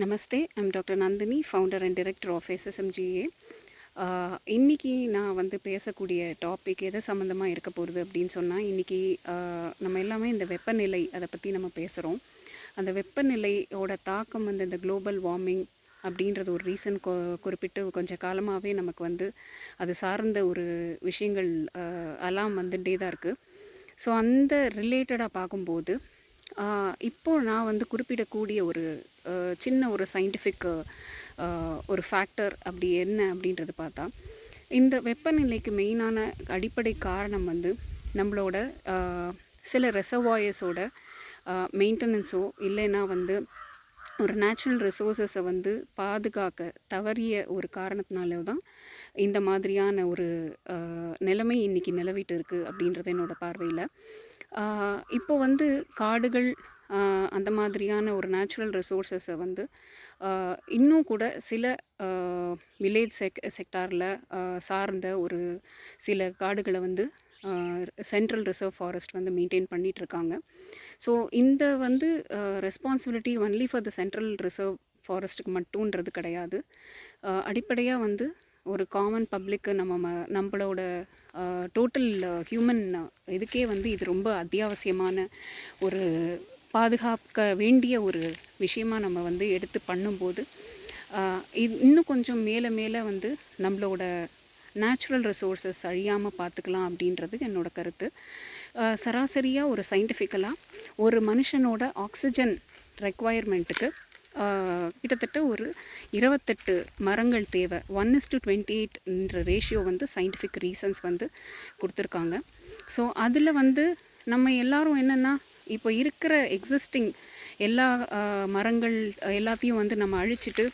Namaste. I'm doctor Nandini, founder and director of SSMGA. இன்றைக்கி நான் வந்து பேசக்கூடிய டாபிக் எது சம்மந்தமாக இருக்க போகிறது அப்படின்னு சொன்னால், இன்றைக்கி நம்ம எல்லாமே இந்த வெப்பநிலை அதை பற்றி நம்ம பேசுகிறோம். அந்த வெப்பநிலையோட தாக்கம் வந்து இந்த குளோபல் வார்மிங் அப்படின்றது ஒரு ரீசன் குறிப்பிட்டு கொஞ்சம் காலமாகவே நமக்கு வந்து அது சார்ந்த ஒரு விஷயங்கள் எல்லாம் வந்துகிட்டே தான் இருக்குது. ஸோ அந்த ரிலேட்டடாக பார்க்கும்போது இப்போது நான் வந்து குறிப்பிடக்கூடிய ஒரு சின்ன ஒரு சயின்டிஃபிக் ஒரு ஃபேக்டர் அப்படி என்ன அப்படின்றது பார்த்தா, இந்த வெப்பநிலைக்கு மெயினான அடிப்படை காரணம் வந்து நம்மளோட சில ரெசர்வாயர்ஸோட மெயின்டெனன்ஸோ இல்லைன்னா வந்து ஒரு நேச்சுரல் ரிசோர்ஸஸை வந்து பாதுகாக்க தவறிய ஒரு காரணத்தினால தான் இந்த மாதிரியான ஒரு நிலைமை இன்றைக்கி நிலவிட்டு இருக்குது அப்படின்றது என்னோடய பார்வையில். இப்போ வந்து காடுகள் அந்த மாதிரியான ஒரு நேச்சுரல் ரிசோர்ஸஸை வந்து இன்னும் கூட சில வில்லேஜ் செக்டாரில் சார்ந்த ஒரு சில காடுகளை வந்து சென்ட்ரல் ரிசர்வ் ஃபாரஸ்ட் வந்து மெயின்டைன் பண்ணிகிட்ருக்காங்க. ஸோ இந்த வந்து responsibility only for the central reserve ஃபாரஸ்ட்டுக்கு மட்டுன்றது கிடையாது. அடிப்படையாக வந்து ஒரு காமன் பப்ளிக்கு நம்மளோட டோட்டல் ஹியூமன் இதுக்கே வந்து இது ரொம்ப அத்தியாவசியமான ஒரு பாதுகாக்க வேண்டிய ஒரு விஷயமாக நம்ம வந்து எடுத்து பண்ணும்போது இன்னும் கொஞ்சம் மேலே மேலே வந்து நம்மளோட நேச்சுரல் ரிசோர்ஸஸ் அழியாமல் பார்த்துக்கலாம் அப்படின்றது என்னோடய கருத்து. சராசரியாக ஒரு சயின்டிஃபிக்கலாக ஒரு மனுஷனோட ஆக்சிஜன் ரெக்குவயர்மெண்ட்டுக்கு கிட்டத்தட்ட ஒரு 28 மரங்கள் தேவை. 1:28 ரேஷியோ வந்து சயின்டிஃபிக் ரீசன்ஸ் வந்து கொடுத்துருக்காங்க. ஸோ அதில் வந்து நம்ம எல்லோரும் என்னென்னா, இப்போ இருக்கிற எக்ஸிஸ்டிங் எல்லா மரங்கள் எல்லாத்தையும் வந்து நம்ம அழிச்சிட்டு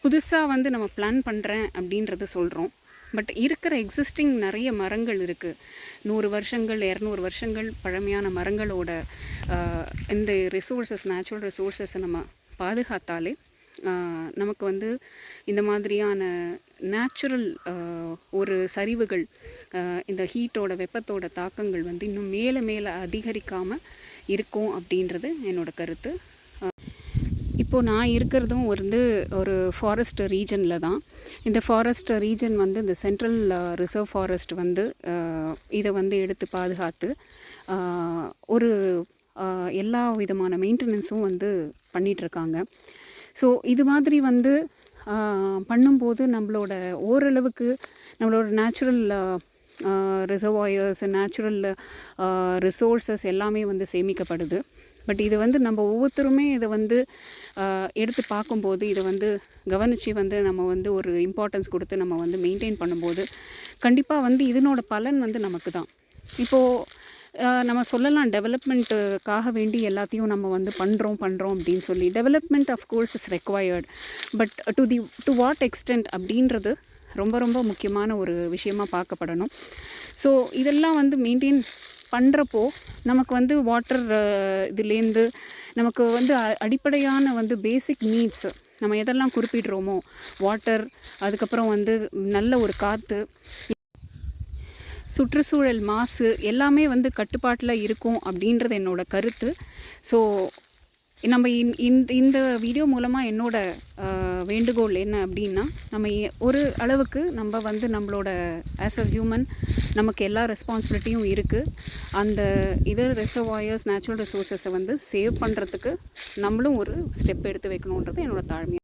புதுசாக வந்து நம்ம பிளான் பண்ணுறேன் அப்படின்றத சொல்கிறோம். பட் இருக்கிற எக்ஸிஸ்டிங் நிறைய மரங்கள் இருக்குது. 100 வருஷங்கள் 200 வருஷங்கள் பழமையான மரங்களோட இந்த ரிசோர்ஸஸ் நேச்சுரல் ரிசோர்ஸஸை நம்ம பாதுகாத்தாலே நமக்கு வந்து இந்த மாதிரியான நேச்சுரல் ஒரு சரிவுகள் இந்த ஹீட்டோட வெப்பத்தோட தாக்கங்கள் வந்து இன்னும் மேலே மேலே அதிகரிக்காமல் இருக்கும் அப்படின்றது என்னோடய கருத்து. இப்போது நான் இருக்கிறதும் வந்து ஒரு ஃபாரஸ்ட் ரீஜனில் தான். இந்த ஃபாரஸ்ட் ரீஜன் வந்து இந்த சென்ட்ரல் ரிசர்வ் ஃபாரஸ்ட் வந்து இதை வந்து எடுத்து பாதுகாத்து ஒரு எல்லா விதமான மெயின்டெனன்ஸும் வந்து பண்ணிகிட்ருக்காங்க. ஸோ இது மாதிரி வந்து பண்ணும்போது நம்மளோட ஓரளவுக்கு நம்மளோட நேச்சுரல் ரிசர்வாயர்ஸ் நேச்சுரல் ரிசோர்ஸஸ் எல்லாமே வந்து சேமிக்கப்படுது. பட் இது வந்து நம்ம ஒவ்வொருத்தருமே இதை வந்து எடுத்து பார்க்கும்போது இதை வந்து கவனித்து வந்து நம்ம வந்து ஒரு இம்பார்ட்டன்ஸ் கொடுத்து நம்ம வந்து மெயின்டைன் பண்ணும்போது கண்டிப்பாக வந்து இதனோட பலன் வந்து நமக்கு தான். இப்போது நம்ம சொல்லலாம் டெவலப்மெண்ட்டுக்காக வேண்டி எல்லாத்தையும் நம்ம வந்து பண்ணுறோம் அப்படின்னு சொல்லி. Development of course is required. But to what extend அப்படின்றது ரொம்ப ரொம்ப முக்கியமான ஒரு விஷயமாக பார்க்கப்படணும். ஸோ இதெல்லாம் வந்து மெயின்டைன் பண்ணுறப்போ நமக்கு வந்து வாட்டர் இதுலேருந்து நமக்கு வந்து அடிப்படையான வந்து பேசிக் நீட்ஸ் நம்ம எதெல்லாம் குறிப்பிடுறோமோ வாட்டர், அதுக்கப்புறம் வந்து நல்ல ஒரு காற்று, சுற்றுச்சூழல் மாசு எல்லாமே வந்து கட்டுப்பாட்டில் இருக்கும் அப்படின்றது என்னோடய கருத்து. ஸோ நம்ம இந்த வீடியோ மூலமாக என்னோடய வேண்டுகோள் என்ன அப்படின்னா, நம்ம ஒரு அளவுக்கு நம்ம வந்து நம்மளோட ஆஸ் அ ஹியூமன் நமக்கு எல்லா ரெஸ்பான்சிபிலிட்டியும் இருக்குது. அந்த இதர் ரிசர்வாயர்ஸ் நேச்சுரல் ரிசோர்ஸஸை வந்து சேவ் பண்ணுறதுக்கு நம்மளும் ஒரு ஸ்டெப் எடுத்து வைக்கணுன்றது என்னோடய தாழ்மை.